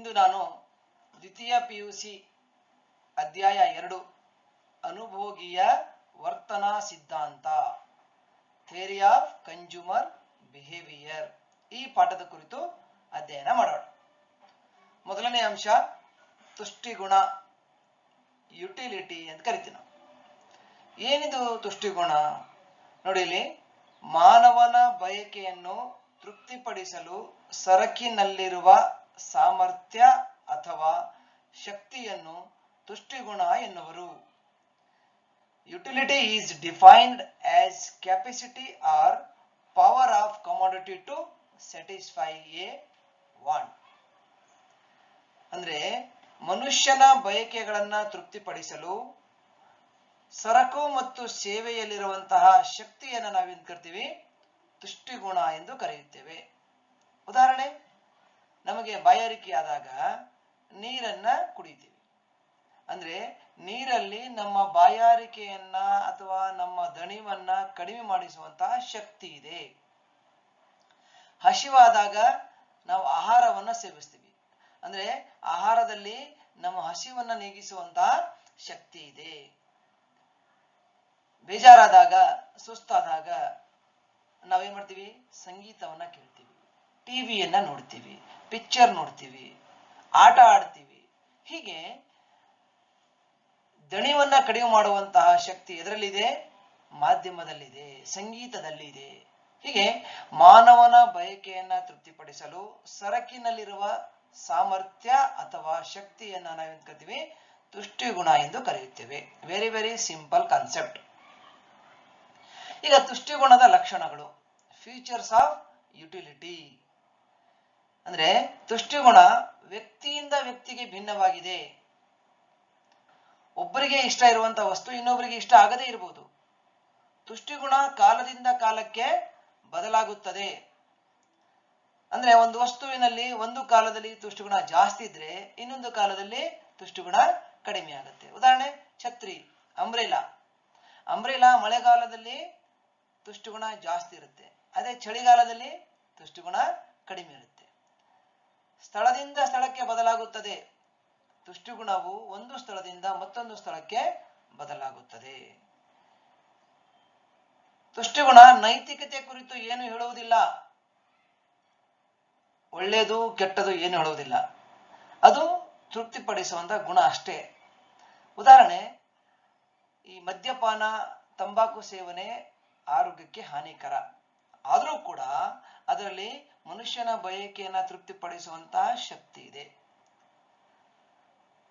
ಇಂದು ನಾನು ದ್ವಿತೀಯ PUC ಅಧ್ಯಾಯ 2 ಅನುಭೋಗಿಯ ವರ್ತನಾ ಸಿದ್ಧಾಂತ ಥಿಯರಿ ಆಫ್ ಕನ್ಸ್ಯೂಮರ್ ಬಿಹೇವಿಯರ್ ಈ ಪಾಠದ ಕುರಿತು ಅಧ್ಯಯನ ಮಾಡೋಣ. ಮೊದಲನೇ ಅಂಶ ತುಷ್ಟಿಗುಣ, ಯುಟಿಲಿಟಿ ಅಂತ ಕರಿತೀವಿ ನಾವು. ಏನಿದು ತುಷ್ಟಿಗುಣ? ನೋಡಿ, ಇಲ್ಲಿ ಮಾನವನ ಬಯಕೆಯನ್ನು ತೃಪ್ತಿಪಡಿಸಲು ಸರಕಿನಲ್ಲಿರುವ ಸಾಮರ್ಥ್ಯ ಅಥವಾ ಶಕ್ತಿಯನ್ನು ತುಷ್ಟಿಗುಣ ಎನ್ನುವರು. Utility is defined as capacity or power of commodity to satisfy a want. ಅಂದ್ರೆ ಮನುಷ್ಯನ ಬಯಕೆಗಳನ್ನ ತೃಪ್ತಿಪಡಿಸಲು ಸರಕು ಮತ್ತು ಸೇವೆಯಲ್ಲಿರುವಂತಹ ಶಕ್ತಿಯನ್ನು ನಾವೇನ್ ಕರಿತೀವಿ? ತುಷ್ಟಿಗುಣ ಎಂದು ಕರೆಯುತ್ತೇವೆ. ಉದಾಹರಣೆ, ನಮಗೆ ಬಾಯಾರಿಕೆ ಆದಾಗ ನೀರನ್ನ ಕುಡಿತೀವಿ. ಅಂದ್ರೆ ನೀರಲ್ಲಿ ನಮ್ಮ ಬಾಯಾರಿಕೆಯನ್ನ ಅಥವಾ ನಮ್ಮ ದಣಿವನ್ನ ಕಡಿಮೆ ಮಾಡಿಸುವಂತಹ ಶಕ್ತಿ ಇದೆ. ಹಸಿವಾದಾಗ ನಾವು ಆಹಾರವನ್ನ ಸೇವಿಸ್ತೀವಿ. ಅಂದ್ರೆ ಆಹಾರದಲ್ಲಿ ನಮ್ಮ ಹಸಿವನ್ನ ನೀಗಿಸುವಂತಹ ಶಕ್ತಿ ಇದೆ. ಬೇಜಾರಾದಾಗ, ಸುಸ್ತಾದಾಗ ನಾವೇನ್ ಮಾಡ್ತೀವಿ? ಸಂಗೀತವನ್ನ ಕೇಳ್ತೀವಿ, ಟಿವಿಯನ್ನ ನೋಡ್ತೀವಿ, ಪಿಕ್ಚರ್ ನೋಡ್ತೀವಿ, ಆಟ ಆಡ್ತೀವಿ. ಹೀಗೆ ದಣಿವನ್ನ ಕಡಿಮೆ ಮಾಡುವಂತಹ ಶಕ್ತಿ ಎದರಲ್ಲಿದೆ? ಮಾಧ್ಯಮದಲ್ಲಿದೆ, ಸಂಗೀತದಲ್ಲಿದೆ. ಹೀಗೆ ಮಾನವನ ಬಯಕೆಯನ್ನ ತೃಪ್ತಿಪಡಿಸಲು ಸರಕಿನಲ್ಲಿರುವ ಸಾಮರ್ಥ್ಯ ಅಥವಾ ಶಕ್ತಿಯನ್ನ ನಾವೇನ್ ಕರಿತೀವಿ? ತುಷ್ಟಿಗುಣ ಎಂದು ಕರೆಯುತ್ತೇವೆ. Very very simple concept. ಈಗ ತುಷ್ಟಿಗುಣದ ಲಕ್ಷಣಗಳು, ಫೀಚರ್ಸ್ ಆಫ್ ಯುಟಿಲಿಟಿ. ಅಂದ್ರೆ ತುಷ್ಟಿಗುಣ ವ್ಯಕ್ತಿಯಿಂದ ವ್ಯಕ್ತಿಗೆ ಭಿನ್ನವಾಗಿದೆ. ಒಬ್ಬರಿಗೆ ಇಷ್ಟ ಇರುವಂತಹ ವಸ್ತು ಇನ್ನೊಬ್ಬರಿಗೆ ಇಷ್ಟ ಆಗದೇ ಇರಬಹುದು. ತುಷ್ಟಿಗುಣ ಕಾಲದಿಂದ ಕಾಲಕ್ಕೆ ಬದಲಾಗುತ್ತದೆ. ಅಂದ್ರೆ ಒಂದು ವಸ್ತುವಿನಲ್ಲಿ ಒಂದು ಕಾಲದಲ್ಲಿ ತುಷ್ಟಿಗುಣ ಜಾಸ್ತಿ ಇದ್ರೆ ಇನ್ನೊಂದು ಕಾಲದಲ್ಲಿ ತುಷ್ಟಿಗುಣ ಕಡಿಮೆ ಆಗುತ್ತೆ. ಉದಾಹರಣೆ, ಛತ್ರಿ, ಅಂಬ್ರೆಲಾ ಮಳೆಗಾಲದಲ್ಲಿ ತುಷ್ಟಿಗುಣ ಜಾಸ್ತಿ ಇರುತ್ತೆ, ಅದೇ ಚಳಿಗಾಲದಲ್ಲಿ ತುಷ್ಟಿಗುಣ ಕಡಿಮೆ ಇರುತ್ತೆ. ಸ್ಥಳದಿಂದ ಸ್ಥಳಕ್ಕೆ ಬದಲಾಗುತ್ತದೆ. ತುಷ್ಟಿಗುಣವು ಒಂದು ಸ್ಥಳದಿಂದ ಮತ್ತೊಂದು ಸ್ಥಳಕ್ಕೆ ಬದಲಾಗುತ್ತದೆ. ತುಷ್ಟಿಗುಣ ನೈತಿಕತೆ ಕುರಿತು ಏನು ಹೇಳುವುದಿಲ್ಲ. ಒಳ್ಳೆಯದು ಕೆಟ್ಟದು ಏನು ಹೇಳುವುದಿಲ್ಲ. ಅದು ತೃಪ್ತಿಪಡಿಸುವಂತ ಗುಣ ಅಷ್ಟೇ. ಉದಾಹರಣೆ, ಈ ಮದ್ಯಪಾನ, ತಂಬಾಕು ಸೇವನೆ ಆರೋಗ್ಯಕ್ಕೆ ಹಾನಿಕರ. ಆದರೂ ಕೂಡ ಅದರಲ್ಲಿ ಮನುಷ್ಯನ ಬಯಕೆಯನ್ನ ತೃಪ್ತಿಪಡಿಸುವಂತಹ ಶಕ್ತಿ ಇದೆ.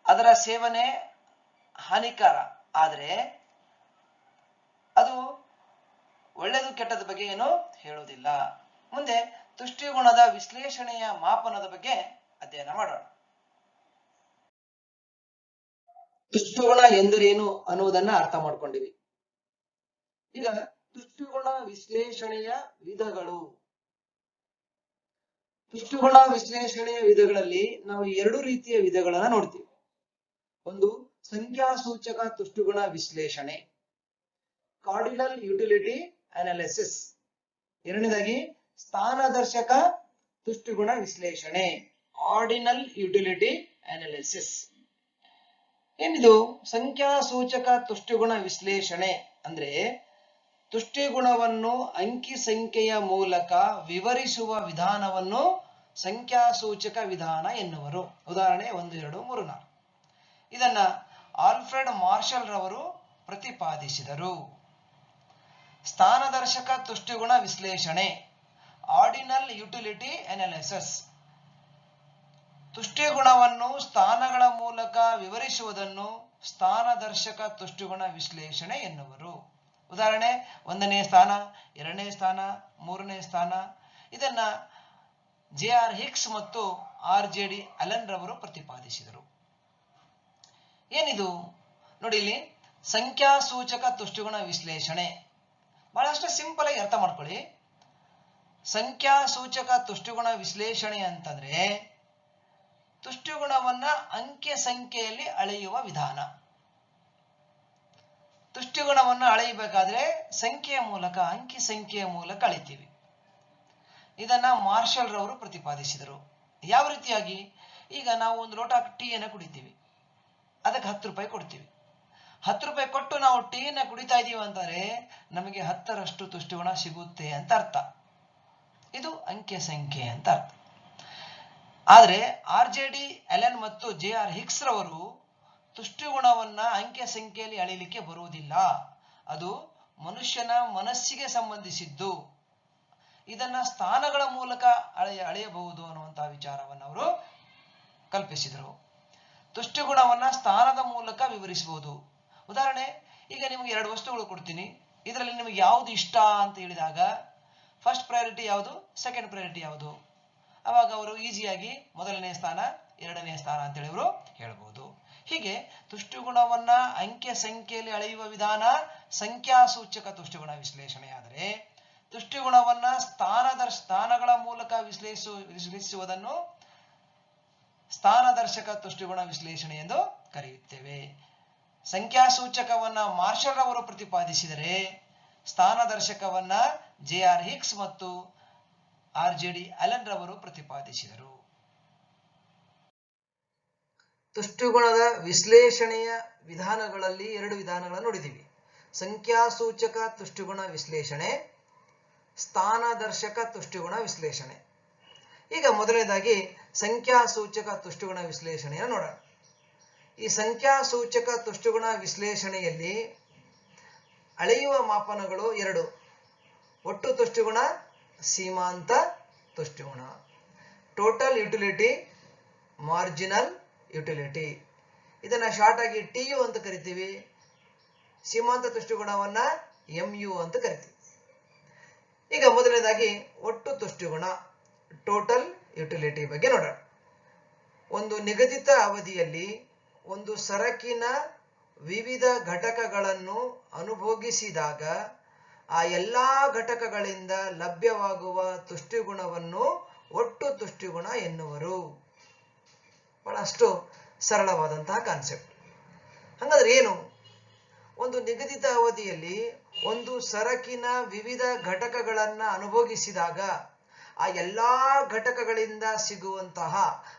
ಅದರ ಸೇವನೆ ಹಾನಿಕರ, ಆದರೆ ಅದು ಒಳ್ಳೆಯದು ಕೆಟ್ಟದ ಬಗ್ಗೆ ಏನು ಹೇಳುವುದಿಲ್ಲ. ಮುಂದೆ ತುಷ್ಟಿಗುಣದ ವಿಶ್ಲೇಷಣೆಯ ಮಾಪನದ ಬಗ್ಗೆ ಅಧ್ಯಯನ ಮಾಡೋಣ. ತುಷ್ಟಿಗುಣ ಎಂದರೇನು ಅನ್ನುವುದನ್ನ ಅರ್ಥ ಮಾಡ್ಕೊಂಡಿವಿ. ಈಗ ತುಷ್ಟಿಗುಣ ವಿಶ್ಲೇಷಣೆಯ ವಿಧಗಳು. ತುಷ್ಟಿಗುಣ ವಿಶ್ಲೇಷಣೆಯ ವಿಧಗಳಲ್ಲಿ ನಾವು 2 ರೀತಿಯ ವಿಧಗಳನ್ನ ನೋಡ್ತೀವಿ. ಒಂದು ಸಂಖ್ಯಾಸೂಚಕ ತುಷ್ಟಿಗುಣ ವಿಶ್ಲೇಷಣೆ, ಕಾರ್ಡಿನಲ್ ಯುಟಿಲಿಟಿ ಅನಾಲಿಸಿಸ್. ಎರಡನೇದಾಗಿ ಸ್ಥಾನದರ್ಶಕ ತುಷ್ಟಿಗುಣ ವಿಶ್ಲೇಷಣೆ, ಆರ್ಡಿನಲ್ ಯುಟಿಲಿಟಿ ಅನಾಲಿಸಿಸ್. ಏನಿದು ಸಂಖ್ಯಾಸೂಚಕ ತುಷ್ಟಿಗುಣ ವಿಶ್ಲೇಷಣೆ? ಅಂದ್ರೆ ತುಷ್ಟಿಗುಣವನ್ನು ಅಂಕಿ ಸಂಖ್ಯೆಯ ಮೂಲಕ ವಿವರಿಸುವ ವಿಧಾನವನ್ನು ಸಂಖ್ಯಾಸೂಚಕ ವಿಧಾನ ಎನ್ನುವರು. ಉದಾಹರಣೆ 1, 2, 3, 4. ಇದನ್ನ ಆಲ್ಫ್ರೆಡ್ ಮಾರ್ಷಲ್ ರವರು ಪ್ರತಿಪಾದಿಸಿದರು. ಸ್ಥಾನದರ್ಶಕ ತುಷ್ಟಿಗುಣ ವಿಶ್ಲೇಷಣೆ, ಆರ್ಡಿನಲ್ ಯುಟಿಲಿಟಿ ಅನಾಲಿಸಿಸ್. ತುಷ್ಟಿಗುಣವನ್ನು ಸ್ಥಾನಗಳ ಮೂಲಕ ವಿವರಿಸುವುದನ್ನು ಸ್ಥಾನದರ್ಶಕ ತುಷ್ಟಿಗುಣ ವಿಶ್ಲೇಷಣೆ ಎನ್ನುವರು. ಉದಾಹರಣೆ 1ನೇ ಸ್ಥಾನ, 2ನೇ ಸ್ಥಾನ, 3ನೇ ಸ್ಥಾನ. ಇದನ್ನ JR ಹಿಕ್ಸ್ ಮತ್ತು RJD ಅಲೆನ್ ರವರು ಪ್ರತಿಪಾದಿಸಿದರು. ಏನಿದು ನೋಡಿ, ಇಲ್ಲಿ ಸಂಖ್ಯಾಸೂಚಕ ತುಷ್ಟಿಗುಣ ವಿಶ್ಲೇಷಣೆ ಬಹಳಷ್ಟು ಸಿಂಪಲ್ ಆಗಿ ಅರ್ಥ ಮಾಡ್ಕೊಳ್ಳಿ. ಸಂಖ್ಯಾಸೂಚಕ ತುಷ್ಟಿಗುಣ ವಿಶ್ಲೇಷಣೆ ಅಂತಂದ್ರೆ ತುಷ್ಟಿಗುಣವನ್ನ ಅಂಕೆ ಸಂಖ್ಯೆಯಲ್ಲಿ ಅಳೆಯುವ ವಿಧಾನ. ತುಷ್ಟಿಗುಣವನ್ನು ಅಳೆಯಬೇಕಾದ್ರೆ ಸಂಖ್ಯೆಯ ಮೂಲಕ, ಅಂಕಿ ಸಂಖ್ಯೆಯ ಮೂಲಕ ಅಳಿತೀವಿ. ಇದನ್ನ ಮಾರ್ಷಲ್ ರವರು ಪ್ರತಿಪಾದಿಸಿದರು. ಯಾವ ರೀತಿಯಾಗಿ? ಈಗ ನಾವು ಒಂದು ಲೋಟ ಟೀಯನ್ನು ಕುಡಿತೀವಿ, ಅದಕ್ಕೆ 10 ರೂಪಾಯಿ ಕೊಡ್ತೀವಿ. 10 ರೂಪಾಯಿ ಕೊಟ್ಟು ನಾವು ಟೀಯನ್ನು ಕುಡಿತಾ ಇದೀವಿ ಅಂತಾರೆ ನಮಗೆ 10ರಷ್ಟು ತುಷ್ಟಿಗುಣ ಸಿಗುತ್ತೆ ಅಂತ ಅರ್ಥ. ಇದು ಅಂಕೆ ಸಂಖ್ಯೆ ಅಂತ ಅರ್ಥ. ಆದ್ರೆ RJD ಅಲೆನ್ ಮತ್ತು JR ಹಿಕ್ಸ್ ರವರು ತುಷ್ಟಿಗುಣವನ್ನ ಅಂಕೆ ಸಂಖ್ಯೆಯಲ್ಲಿ ಅಳಿಲಿಕ್ಕೆ ಬರುವುದಿಲ್ಲ. ಅದು ಮನುಷ್ಯನ ಮನಸ್ಸಿಗೆ ಸಂಬಂಧಿಸಿದ್ದು. ಇದನ್ನ ಸ್ಥಾನಗಳ ಮೂಲಕ ಅಳೆಯಬಹುದು ಅನ್ನುವಂತಹ ವಿಚಾರವನ್ನು ಅವರು ಕಲ್ಪಿಸಿದರು. ತುಷ್ಟಿಗುಣವನ್ನ ಸ್ಥಾನದ ಮೂಲಕ ವಿವರಿಸಬಹುದು. ಉದಾಹರಣೆ, ಈಗ ನಿಮಗೆ 2 ವಸ್ತುಗಳು ಕೊಡ್ತೀನಿ, ಇದರಲ್ಲಿ ನಿಮಗೆ ಯಾವುದು ಇಷ್ಟ ಅಂತ ಹೇಳಿದಾಗ ಫಸ್ಟ್ ಪ್ರಯಾರಿಟಿ ಯಾವುದು, ಸೆಕೆಂಡ್ ಪ್ರಯಾರಿಟಿ ಯಾವುದು? ಅವಾಗ ಅವರು ಈಸಿಯಾಗಿ 1ನೇ ಸ್ಥಾನ 2ನೇ ಸ್ಥಾನ ಅಂತೇಳಿ ಅವರು ಹೇಳ್ಬೋದು. ಹೀಗೆ ತುಷ್ಟಿಗುಣವನ್ನ ಅಂಕೆ ಸಂಖ್ಯೆಯಲ್ಲಿ ಅಳೆಯುವ ವಿಧಾನ ಸಂಖ್ಯಾಸೂಚಕ ತುಷ್ಟಿಗುಣ ವಿಶ್ಲೇಷಣೆ. ಆದರೆ ತುಷ್ಟಿಗುಣವನ್ನ ಸ್ಥಾನಗಳ ಮೂಲಕ ವಿಶ್ಲೇಷಿಸುವುದನ್ನು ಸ್ಥಾನದರ್ಶಕ ತುಷ್ಟಿಗುಣ ವಿಶ್ಲೇಷಣೆ ಎಂದು ಕರೆಯುತ್ತೇವೆ. ಸಂಖ್ಯಾಸೂಚಕವನ್ನ ಮಾರ್ಷಲ್ ಅವರು ಪ್ರತಿಪಾದಿಸಿದರೆ ಸ್ಥಾನದರ್ಶಕವನ್ನ JR ಹಿಕ್ಸ್ ಮತ್ತು RJD ಅಲೆನ್ ರವರು ಪ್ರತಿಪಾದಿಸಿದರು. ತುಷ್ಟಿಗುಣದ ವಿಶ್ಲೇಷಣೆಯ ವಿಧಾನಗಳಲ್ಲಿ 2 ವಿಧಾನಗಳನ್ನು ನೋಡಿದ್ದೀವಿ. ಸಂಖ್ಯಾಸೂಚಕ ತುಷ್ಟಿಗುಣ ವಿಶ್ಲೇಷಣೆ, ಸ್ಥಾನದರ್ಶಕ ತುಷ್ಟಿಗುಣ ವಿಶ್ಲೇಷಣೆ. ಈಗ ಮೊದಲನೇದಾಗಿ ಸಂಖ್ಯಾಸೂಚಕ ತುಷ್ಟಿಗುಣ ವಿಶ್ಲೇಷಣೆಯನ್ನು ನೋಡೋಣ. ಈ ಸಂಖ್ಯಾಸೂಚಕ ತುಷ್ಟಿಗುಣ ವಿಶ್ಲೇಷಣೆಯಲ್ಲಿ ಅಳೆಯುವ ಮಾಪನಗಳು 2: ಒಟ್ಟು ತುಷ್ಟಿಗುಣ, ಸೀಮಾಂತ ತುಷ್ಟಿಗುಣ. Total utility, marginal utility. ಇದನ್ನ ಶಾರ್ಟ್ ಆಗಿ TU ಅಂತ ಕರಿತೀವಿ. ಸೀಮಾಂತ ತುಷ್ಟಿಗುಣವನ್ನ MU ಅಂತ ಕರಿತೀವಿ. ಈಗ ಮೊದಲನೇದಾಗಿ ಒಟ್ಟು ತುಷ್ಟಿಗುಣ, ಟೋಟಲ್ ಯುಟಿಲಿಟಿ ಬಗ್ಗೆ ನೋಡೋಣ. ಒಂದು ನಿಗದಿತ ಅವಧಿಯಲ್ಲಿ ಒಂದು ಸರಕಿನ ವಿವಿಧ ಘಟಕಗಳನ್ನು ಅನುಭೋಗಿಸಿದಾಗ ಆ ಎಲ್ಲಾ ಘಟಕಗಳಿಂದ ಲಭ್ಯವಾಗುವ ತುಷ್ಟಿಗುಣವನ್ನು ಒಟ್ಟು ತುಷ್ಟಿಗುಣ ಎನ್ನುವರು. ಬಹಳಷ್ಟು ಸರಳವಾದಂತಹ ಕಾನ್ಸೆಪ್ಟ್. ಹಾಗಾದ್ರೆ ಏನು? ಒಂದು ನಿಗದಿತ ಅವಧಿಯಲ್ಲಿ ಒಂದು ಸರಕಿನ ವಿವಿಧ ಘಟಕಗಳನ್ನ ಅನುಭೋಗಿಸಿದಾಗ ಆ ಎಲ್ಲಾ ಘಟಕಗಳಿಂದ ಸಿಗುವಂತಹ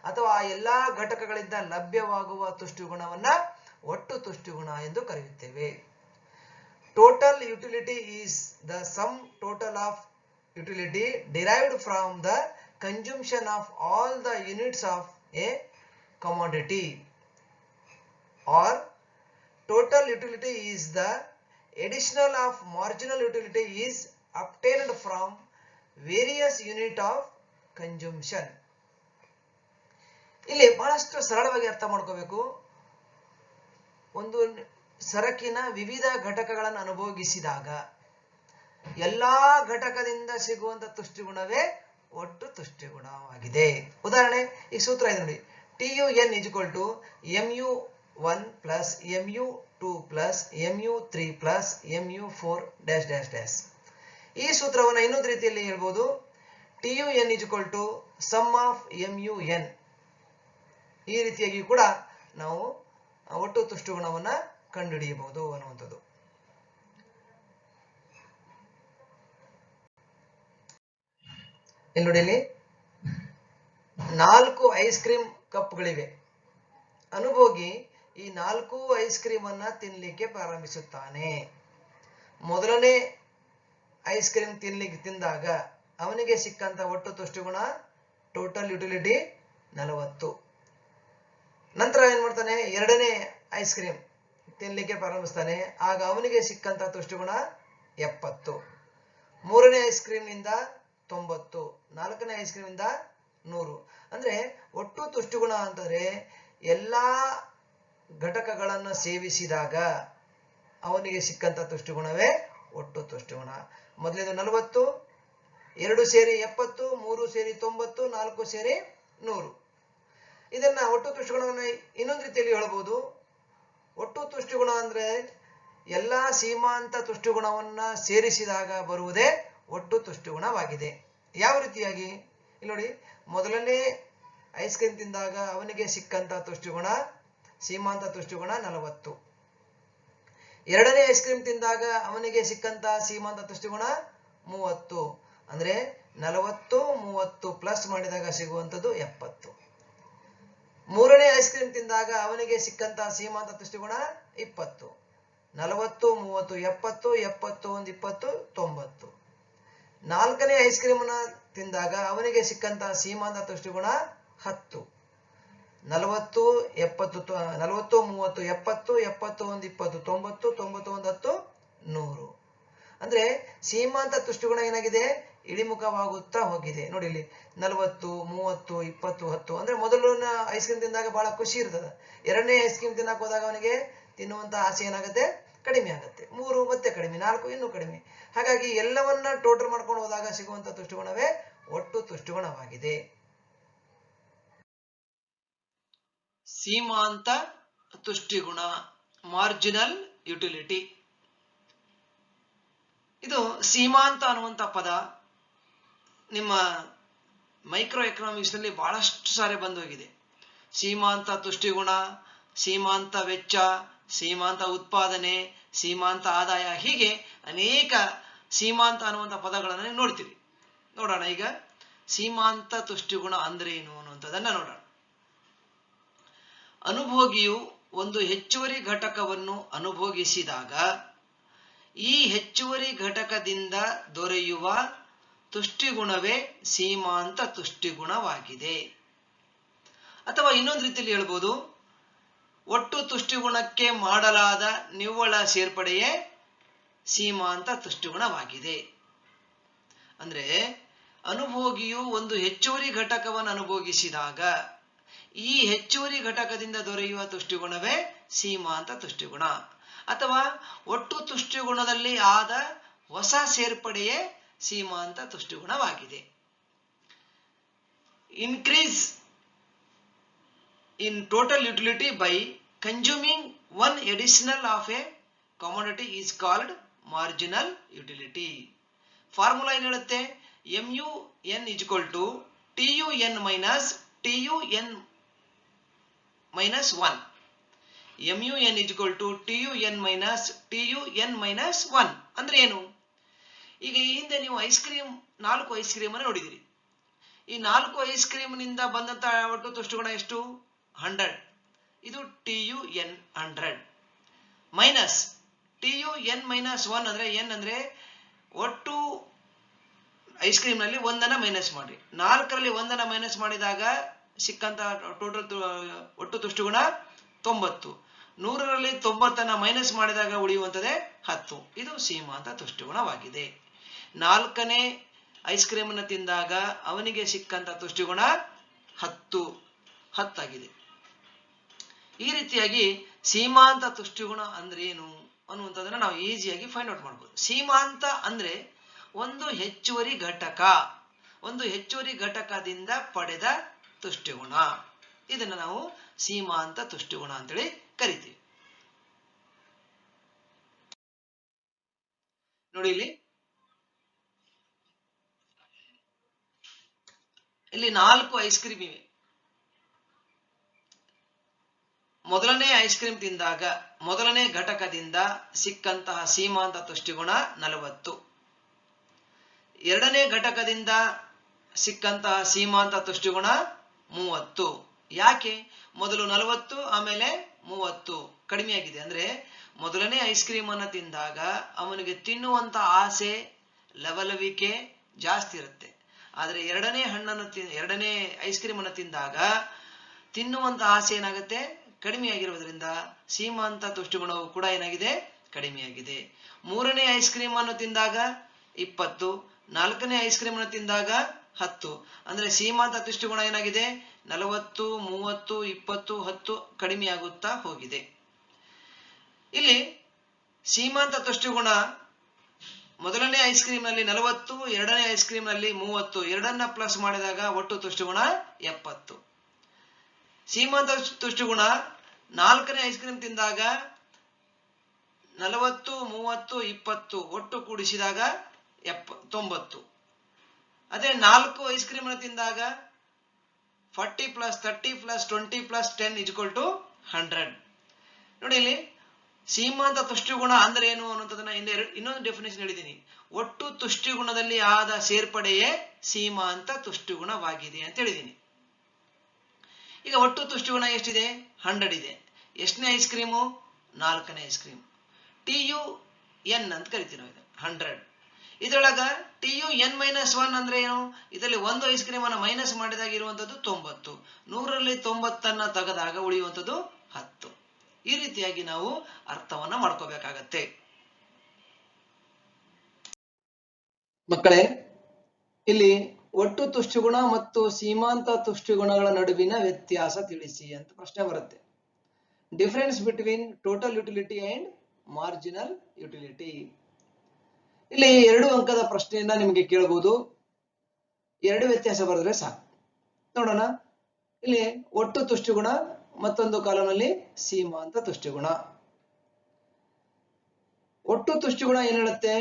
ಅಥವಾ ಆ ಎಲ್ಲಾ ಘಟಕಗಳಿಂದ ಲಭ್ಯವಾಗುವ ತುಷ್ಟಿಗುಣವನ್ನ ಒಟ್ಟು ತುಷ್ಟಿಗುಣ ಎಂದು ಕರೆಯುತ್ತೇವೆ. Total utility is the sum total of utility derived from the consumption of all the units of A commodity. Or total utility is the additional of marginal utility is obtained from various unit of consumption. ಇಲ್ಲಿ ಬಹಳಷ್ಟು ಸರಳವಾಗಿ ಅರ್ಥ ಮಾಡ್ಕೋಬೇಕು. ಒಂದು ಸರಕಿನ ವಿವಿಧ ಘಟಕಗಳನ್ನು ಅನುಭೋಗಿಸಿದಾಗ ಎಲ್ಲಾ ಘಟಕದಿಂದ ಸಿಗುವಂತ ತುಷ್ಟಿಗುಣವೇ ಒಟ್ಟು ತುಷ್ಟಿಗುಣವಾಗಿದೆ. ಉದಾಹರಣೆ, ಈ ಸೂತ್ರ ಇದೆ ನೋಡಿ. TUN is equal to MU1 plus MU2 plus MU3 plus MU4 dash dash dash. ಈ ಸೂತ್ರವನ್ನು ಇನ್ನೊಂದು ರೀತಿಯಲ್ಲಿ ಹೇಳ್ಬೋದು. TUN is equal to sum of MUN. ಈ ರೀತಿಯಾಗಿ ಕೂಡ ನಾವು ಒಟ್ಟು ತುಷ್ಟಿಗುಣವನ್ನ ಕಂಡುಹಿಡಿಯಬಹುದು ಅನ್ನುವಂಥದ್ದು. ಇಲ್ಲಿ ನೋಡಿ, ಇಲ್ಲಿ 4 ಐಸ್ ಕ್ರೀಮ್ ಕಪ್ಗಳಿವೆ. ಅನುಭೋಗಿ ಈ 4 ಐಸ್ ಕ್ರೀಮ್ ಅನ್ನ ತಿನ್ಲಿಕ್ಕೆ ಪ್ರಾರಂಭಿಸುತ್ತಾನೆ. ಮೊದಲನೇ ಐಸ್ ಕ್ರೀಮ್ ತಿಂದಾಗ ಅವನಿಗೆ ಸಿಕ್ಕಂತ ಒಟ್ಟು ತುಷ್ಟಿಗುಣ ಟೋಟಲ್ ಯುಟಿಲಿಟಿ 40. ನಂತರ ಏನ್ ಮಾಡ್ತಾನೆ, 2ನೇ ಐಸ್ ಕ್ರೀಮ್ ತಿನ್ಲಿಕ್ಕೆ ಪ್ರಾರಂಭಿಸ್ತಾನೆ. ಆಗ ಅವನಿಗೆ ಸಿಕ್ಕಂತ ತುಷ್ಟಿಗುಣ 70. 3ನೇ ಐಸ್ ಕ್ರೀಮ್ ನಿಂದ 90, 4ನೇ ಐಸ್ ಕ್ರೀಮ್ ಇಂದ 100. ಅಂದ್ರೆ ಒಟ್ಟು ತುಷ್ಟಿಗುಣ ಅಂತಂದ್ರೆ ಎಲ್ಲಾ ಘಟಕಗಳನ್ನು ಸೇವಿಸಿದಾಗ ಅವನಿಗೆ ಸಿಕ್ಕಂತ ತುಷ್ಟಿಗುಣವೇ ಒಟ್ಟು ತುಷ್ಟಿಗುಣ. ಮೊದಲೇದು 40, 2 ಸೇರಿ 70, 3 ಸೇರಿ 90, 4 ಸೇರಿ 100. ಇದನ್ನ ಒಟ್ಟು ತುಷ್ಟಿಗುಣವನ್ನು ಇನ್ನೊಂದು ರೀತಿಯಲ್ಲಿ ಹೇಳಬಹುದು. ಒಟ್ಟು ತುಷ್ಟಿಗುಣ ಅಂದ್ರೆ ಎಲ್ಲಾ ಸೀಮಾಂತ ತುಷ್ಟಿಗುಣವನ್ನ ಸೇರಿಸಿದಾಗ ಬರುವುದೇ ಒಟ್ಟು ತುಷ್ಟಿಗುಣವಾಗಿದೆ. ಯಾವ ರೀತಿಯಾಗಿ? ಇಲ್ಲಿ ನೋಡಿ, ಮೊದಲನೇ ಐಸ್ ಕ್ರೀಮ್ ತಿಂದಾಗ ಅವನಿಗೆ ಸಿಕ್ಕಂತ ತುಷ್ಟಿಗುಣ ಸೀಮಾಂತ ತುಷ್ಟಿಗುಣ 40. 2ನೇ ಐಸ್ ಕ್ರೀಮ್ ತಿಂದಾಗ ಅವನಿಗೆ ಸಿಕ್ಕಂತ ಸೀಮಾಂತ ತುಷ್ಟಿಗುಣ 30. ಅಂದ್ರೆ 40, 30 ಪ್ಲಸ್ ಮಾಡಿದಾಗ ಸಿಗುವಂಥದ್ದು 70. ಮೂರನೇ ಐಸ್ ಕ್ರೀಮ್ ತಿಂದಾಗ ಅವನಿಗೆ ಸಿಕ್ಕಂತಹ ಸೀಮಾಂತ ತುಷ್ಟಿಗುಣ 20. 40, 30, 70, 70, 1, 20, 90. ನಾಲ್ಕನೇ ಐಸ್ ಕ್ರೀಮ್ನ ತಿಂದಾಗ ಅವನಿಗೆ ಸಿಕ್ಕಂತಹ ಸೀಮಾಂತ ತುಷ್ಟಿಗುಣ 10. 40, 70, 40, 30, 70, 71, 20, 90, 91, 10, 100. ಅಂದ್ರೆ ಸೀಮಾಂತ ತುಷ್ಟಿಗುಣ ಏನಾಗಿದೆ, ಇಳಿಮುಖವಾಗುತ್ತಾ ಹೋಗಿದೆ. ನೋಡಿ ಇಲ್ಲಿ 40, 30, 20, 10. ಅಂದ್ರೆ ಮೊದಲಿನ ಐಸ್ ಕ್ರೀಮ್ ತಿಂದಾಗ ಬಹಳ ಖುಷಿ ಇರ್ತದೆ. ಎರಡನೇ ಐಸ್ ಕ್ರೀಮ್ ತಿನ್ನಕ್ ಹೋದಾಗ ಅವನಿಗೆ ತಿನ್ನುವಂತ ಆಸೆ ಏನಾಗುತ್ತೆ, ಕಡಿಮೆ ಆಗುತ್ತೆ. 3 ಮತ್ತೆ ಕಡಿಮೆ, 4 ಇನ್ನೂ ಕಡಿಮೆ. ಹಾಗಾಗಿ ಎಲ್ಲವನ್ನ ಟೋಟಲ್ ಮಾಡ್ಕೊಂಡು ಹೋದಾಗ ಸಿಗುವಂತ ತುಷ್ಟಿಗುಣವೇ ಒಟ್ಟು ತುಷ್ಟಿಗುಣವಾಗಿದೆ. ಸೀಮಾಂತ ತುಷ್ಟಿಗುಣ, ಮಾರ್ಜಿನಲ್ ಯುಟಿಲಿಟಿ. ಇದು ಸೀಮಾಂತ ಅನ್ನುವಂಥ ಪದ ನಿಮ್ಮ ಮೈಕ್ರೋ ಎಕನಾಮಿಕ್ಸ್ ನಲ್ಲಿ ಬಹಳಷ್ಟು ಸಾರಿ ಬಂದು ಹೋಗಿದೆ. ಸೀಮಾಂತ ತುಷ್ಟಿಗುಣ, ಸೀಮಾಂತ ವೆಚ್ಚ, ಸೀಮಾಂತ ಉತ್ಪಾದನೆ, ಸೀಮಾಂತ ಆದಾಯ, ಹೀಗೆ ಅನೇಕ ಸೀಮಾಂತ ಅನ್ನುವಂಥ ಪದಗಳನ್ನು ನೀವು ನೋಡ್ತೀರಿ. ನೋಡೋಣ ಈಗ ಸೀಮಾಂತ ತುಷ್ಟಿಗುಣ ಅಂದ್ರೆ ಏನು ಅನ್ನುವಂಥದ್ದನ್ನ ನೋಡೋಣ. ಅನುಭೋಗಿಯು ಒಂದು ಹೆಚ್ಚುವರಿ ಘಟಕವನ್ನು ಅನುಭೋಗಿಸಿದಾಗ ಈ ಹೆಚ್ಚುವರಿ ಘಟಕದಿಂದ ದೊರೆಯುವ ತುಷ್ಟಿಗುಣವೇ ಸೀಮಾಂತ ತುಷ್ಟಿಗುಣವಾಗಿದೆ. ಅಥವಾ ಇನ್ನೊಂದು ರೀತಿಯಲ್ಲಿ ಹೇಳ್ಬೋದು, ಒಟ್ಟು ತುಷ್ಟಿಗುಣಕ್ಕೆ ಮಾಡಲಾದ ನಿವ್ವಳ ಸೇರ್ಪಡೆಯೇ ಸೀಮಾಂತ ತುಷ್ಟಿಗುಣವಾಗಿದೆ. ಅಂದ್ರೆ ಅನುಭೋಗಿಯು ಒಂದು ಹೆಚ್ಚುವರಿ ಘಟಕವನ್ನು ಅನುಭೋಗಿಸಿದಾಗ ಈ ಹೆಚ್ಚುವರಿ ಘಟಕದಿಂದ ದೊರೆಯುವ ತುಷ್ಟಿಗುಣವೇ ಸೀಮಾಂತ ತುಷ್ಟಿಗುಣ. ಅಥವಾ ಒಟ್ಟು ತುಷ್ಟಿಗುಣದಲ್ಲಿ ಆದ ಹೊಸ ಸೇರ್ಪಡೆಯೇ ಸೀಮಾಂತ ತುಷ್ಟಿಗುಣವಾಗಿದೆ. Increase in total utility by consuming one additional of a commodity is called marginal utility. Formula ಏನು ಹೇಳುತ್ತೆ, MUN is equal to TUN minus TUN minus 1. MUN is equal to TUN minus TUN minus 1 ಅಂದ್ರೆ ಏನು? ಈಗ ಈ ಹಿಂದೆ ನೀವು ice cream 4 ice cream ಅನ್ನು ನೋಡಿದಿರಿ. ಈ 4 ಐಸ್ ಕ್ರೀಮ್ ನಿಂದ ಬಂದಂತ ಒಟ್ಟು ತುಷ್ಟಿಗುಣ ಎಷ್ಟು? 100. ಇದು TUN 100 ಮೈನಸ್ TUN minus 1 ಅಂದ್ರೆ ಏನ್ ಅಂದ್ರೆ ಒಟ್ಟು ಐಸ್ ಕ್ರೀಮ್ ನಲ್ಲಿ ಒಂದನ್ನ ಮೈನಸ್ ಮಾಡಿ, 4ರಲ್ಲಿ ಒಂದನ್ನ ಮೈನಸ್ ಮಾಡಿದಾಗ ಸಿಕ್ಕಂತ ಟೋಟಲ್ ಒಟ್ಟು ತುಷ್ಟಿಗುಣ 90. 100ರಲ್ಲಿ 90ನ್ನ ಮೈನಸ್ ಮಾಡಿದಾಗ ಉಳಿಯುವಂತದೇ 10. ಇದು ಸೀಮಾಂತ ತುಷ್ಟಿಗುಣವಾಗಿದೆ. 4ನೇ ಐಸ್ ಕ್ರೀಮ್ ಅನ್ನು ತಿಂದಾಗ ಅವನಿಗೆ ಸಿಕ್ಕಂತ ತುಷ್ಟಿಗುಣ 10 ಆಗಿದೆ. ಈ ರೀತಿಯಾಗಿ ಸೀಮಾಂತ ತುಷ್ಟಿಗುಣ ಅಂದ್ರೆ ಏನು ಅನ್ನುವಂಥದ್ದನ್ನ ನಾವು ಈಸಿಯಾಗಿ ಫೈಂಡ್ ಔಟ್ ಮಾಡ್ಬೋದು. ಸೀಮಾಂತ ಅಂದ್ರೆ ಒಂದು ಹೆಚ್ಚುವರಿ ಘಟಕ, ಒಂದು ಹೆಚ್ಚುವರಿ ಘಟಕದಿಂದ ಪಡೆದ ತುಷ್ಟಿಗುಣ. ಇದನ್ನ ನಾವು ಸೀಮಾಂತ ತುಷ್ಟಿಗುಣ ಅಂತೇಳಿ ಕರಿತೀವಿ. ನೋಡಿ ಇಲ್ಲಿ 4 ಐಸ್ ಕ್ರೀಮ್ ಇವೆ. ಮೊದಲನೇ ಐಸ್ ಕ್ರೀಮ್ ತಿಂದಾಗ ಮೊದಲನೇ ಘಟಕದಿಂದ ಸಿಕ್ಕಂತಹ ಸೀಮಾಂತ ತುಷ್ಟಿಗುಣ 40. ಎರಡನೇ ಘಟಕದಿಂದ ಸಿಕ್ಕಂತಹ ಸೀಮಾಂತ ತುಷ್ಟಿಗುಣ 30. ಯಾಕೆ? ಮೊದಲು 40 ಆಮೇಲೆ 30 ಕಡಿಮೆಯಾಗಿದೆ. ಅಂದ್ರೆ ಮೊದಲನೇ ಐಸ್ ಕ್ರೀಮ್ ಅನ್ನು ತಿಂದಾಗ ಅವನಿಗೆ ತಿನ್ನುವಂತ ಆಸೆ, ಲವಲವಿಕೆ ಜಾಸ್ತಿ ಇರುತ್ತೆ. ಆದ್ರೆ ಎರಡನೇ ಐಸ್ ಕ್ರೀಮ್ ಅನ್ನು ತಿಂದಾಗ ತಿನ್ನುವಂತ ಆಸೆ ಏನಾಗುತ್ತೆ, ಕಡಿಮೆಯಾಗಿರುವುದರಿಂದ ಸೀಮಾಂತ ತುಷ್ಟಿಗುಣವು ಕೂಡ ಏನಾಗಿದೆ, ಕಡಿಮೆಯಾಗಿದೆ. 3ನೇ ಐಸ್ ಕ್ರೀಮ್ ಅನ್ನು ತಿಂದಾಗ 20, 4ನೇ ಐಸ್ ಕ್ರೀಮ್ ಅನ್ನು ತಿಂದಾಗ 10. ಅಂದ್ರೆ ಸೀಮಾಂತ ತುಷ್ಟಿಗುಣ ಏನಾಗಿದೆ, 40, 30, 20, 10 ಕಡಿಮೆಯಾಗುತ್ತಾ ಹೋಗಿದೆ. ಇಲ್ಲಿ ಸೀಮಾಂತ ತುಷ್ಟಿಗುಣ ಮೊದಲನೇ ಐಸ್ ಕ್ರೀಮ್ ನಲ್ಲಿ 40, ಎರಡನೇ ಐಸ್ ಕ್ರೀಮ್ ನಲ್ಲಿ 30, ಎರಡನ್ನ ಪ್ಲಸ್ ಮಾಡಿದಾಗ ಒಟ್ಟು ತುಷ್ಟಿಗುಣ 70. ಸೀಮಾಂತ ತುಷ್ಟಿಗುಣ 4ನೇ ಐಸ್ ಕ್ರೀಮ್ ತಿಂದಾಗ 40, 30, 20 ಒಟ್ಟು ಕೂಡಿಸಿದಾಗ 90. ಅದೇ 4 ಐಸ್ ಕ್ರೀಮ್ ಅನ್ನು ತಿಂದಾಗ 40 plus 30 plus 20 plus 10 is equal to 100. ನೋಡಿ ಇಲ್ಲಿ ಸೀಮಾಂತ ತುಷ್ಟಿಗುಣ ಅಂದ್ರೆ ಏನು ಅನ್ನೋದನ್ನ ಇನ್ನೊಂದು ಡೆಫಿನೇಷನ್ ಹೇಳಿದ್ದೀನಿ. ಒಟ್ಟು ತುಷ್ಟಿಗುಣದಲ್ಲಿ ಆದ ಸೇರ್ಪಡೆಯೇ ಸೀಮಾಂತ ತುಷ್ಟಿಗುಣವಾಗಿದೆ ಅಂತ ಹೇಳಿದ್ದೀನಿ. ಈಗ ಒಟ್ಟು ತುಷ್ಟುಗುಣ ಎಷ್ಟಿದೆ? 100 ಇದೆ. ಎಷ್ಟನೇ ಐಸ್ ಕ್ರೀಮು? 4ನೇ ಐಸ್ ಕ್ರೀಮ್. TUN ಅಂತ ಕರಿತೀವಿ ನಾವು. 100. ಇದ್ರೊಳಗ TUN-1 ಅಂದ್ರೆ ಏನು? ಇದರಲ್ಲಿ ಒಂದು ಐಸ್ ಕ್ರೀಮ್ ಅನ್ನ ಮೈನಸ್ ಮಾಡಿದಾಗ ಇರುವಂತದ್ದು 90. 100ರಲ್ಲಿ 90 ತೆಗೆದಾಗ ಉಳಿಯುವಂತದ್ದು 10. ಈ ರೀತಿಯಾಗಿ ನಾವು ಅರ್ಥವನ್ನ ಮಾಡ್ಕೋಬೇಕಾಗತ್ತೆ. ಮಕ್ಕಳೇ, ಇಲ್ಲಿ ಒಟ್ಟು ತುಷ್ಟುಗುಣ ಮತ್ತು ಸೀಮಾಂತ ತುಷ್ಟುಗುಣಗಳ ನಡುವಿನ ವ್ಯತ್ಯಾಸ ತಿಳಿಸಿ ಅಂತ ಪ್ರಶ್ನೆ ಬರುತ್ತೆ. Difference between total utility and marginal utility. ಇಲ್ಲಿ 2 ಅಂಕದ ಪ್ರಶ್ನೆಯನ್ನ ನಿಮಗೆ ಕೇಳಬಹುದು. 2 ವ್ಯತ್ಯಾಸ ಬರೆದ್ರೆ ಸಾಕು. ನೋಡೋಣ. ಇಲ್ಲಿ ಒಟ್ಟು ತುಷ್ಟುಗುಣ, ಮತ್ತೊಂದು ಕಾಲಂನಲ್ಲಿ ಸೀಮಾಂತ ತುಷ್ಟುಗುಣ. ಒಟ್ಟು ತುಷ್ಟುಗುಣ ಏನ್ ಹೇಳುತ್ತೆ?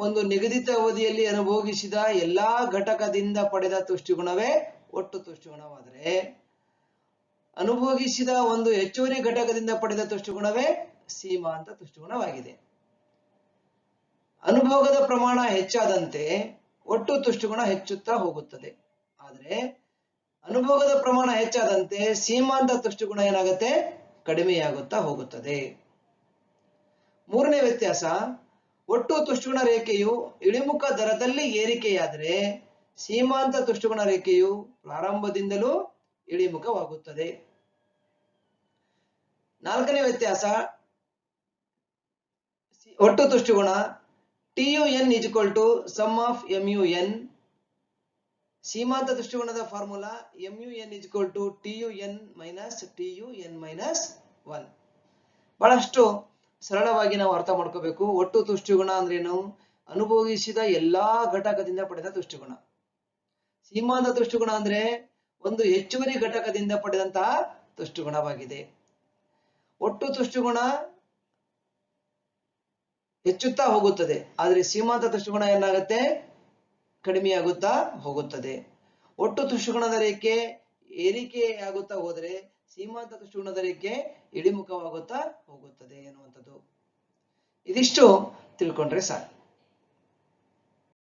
ಒಂದು ನಿಗದಿತ ಅವಧಿಯಲ್ಲಿ ಅನುಭೋಗಿಸಿದ ಎಲ್ಲಾ ಘಟಕದಿಂದ ಪಡೆದ ತುಷ್ಟುಗುಣವೇ ಒಟ್ಟು ತುಷ್ಟುಗುಣವಾದರೆ, ಅನುಭೋಗಿಸಿದ ಒಂದು ಹೆಚ್ಚುವರಿ ಘಟಕದಿಂದ ಪಡೆದ ತುಷ್ಟುಗುಣವೇ ಸೀಮಾಂತ ತುಷ್ಟುಗುಣವಾಗಿದೆ. ಅನುಭೋಗದ ಪ್ರಮಾಣ ಹೆಚ್ಚಾದಂತೆ ಒಟ್ಟು ತುಷ್ಟುಗುಣ ಹೆಚ್ಚುತ್ತಾ ಹೋಗುತ್ತದೆ. ಆದರೆ ಅನುಭೋಗದ ಪ್ರಮಾಣ ಹೆಚ್ಚಾದಂತೆ ಸೀಮಾಂತ ತುಷ್ಟುಗುಣ ಏನಾಗುತ್ತೆ? ಕಡಿಮೆಯಾಗುತ್ತಾ ಹೋಗುತ್ತದೆ. 3ನೇ ವ್ಯತ್ಯಾಸ, ಒಟ್ಟು ತುಷ್ಟುಗುಣ ರೇಖೆಯು ಇಳಿಮುಖ ದರದಲ್ಲಿ ಏರಿಕೆಯಾದರೆ ಸೀಮಾಂತ ತುಷ್ಟುಗುಣ ರೇಖೆಯು ಪ್ರಾರಂಭದಿಂದಲೂ ಇಳಿಮುಖವಾಗುತ್ತದೆ. 4ನೇ ವ್ಯತ್ಯಾಸ, ಒಟ್ಟು ತುಷ್ಟುಗುಣ TUN = sum of MUN. ಸೀಮಾಂತ ತುಷ್ಟುಗುಣದ ಫಾರ್ಮುಲಾ MUN = TUN - TUN-1. ಬಹಳಷ್ಟು ಸರಳವಾಗಿ ನಾವು ಅರ್ಥ ಮಾಡ್ಕೋಬೇಕು. ಒಟ್ಟು ತುಷ್ಟುಗುಣ ಅಂದ್ರೇನು? ಅನುಭೋಗಿಸಿದ ಎಲ್ಲಾ ಘಟಕದಿಂದ ಪಡೆದ ತುಷ್ಟುಗುಣ. ಸೀಮಾಂತ ತುಷ್ಟುಗುಣ ಅಂದ್ರೆ ಒಂದು ಹೆಚ್ಚುವರಿ ಘಟಕದಿಂದ ಪಡೆದಂತಹ ತುಷ್ಟುಗುಣವಾಗಿದೆ. ಒಟ್ಟು ತುಷ್ಟುಗುಣ ಹೆಚ್ಚುತ್ತಾ ಹೋಗುತ್ತದೆ, ಆದರೆ ಸೀಮಾಂತ ತುಷ್ಟುಗುಣ ಏನಾಗುತ್ತೆ? ಕಡಿಮೆಯಾಗುತ್ತಾ ಹೋಗುತ್ತದೆ. ಒಟ್ಟು ತುಷ್ಟುಗುಣದ ರೇಖೆ ಏರಿಕೆಯಾಗುತ್ತಾ ಹೋದರೆ ಸೀಮಾಂತ ತುಷ್ಟುಗುಣದ ರೇಖೆ ಇಳಿಮುಖವಾಗುತ್ತಾ ಹೋಗುತ್ತದೆ ಎನ್ನುವಂಥದ್ದು. ಇದಿಷ್ಟು ತಿಳ್ಕೊಂಡ್ರೆ ಸಾಕು.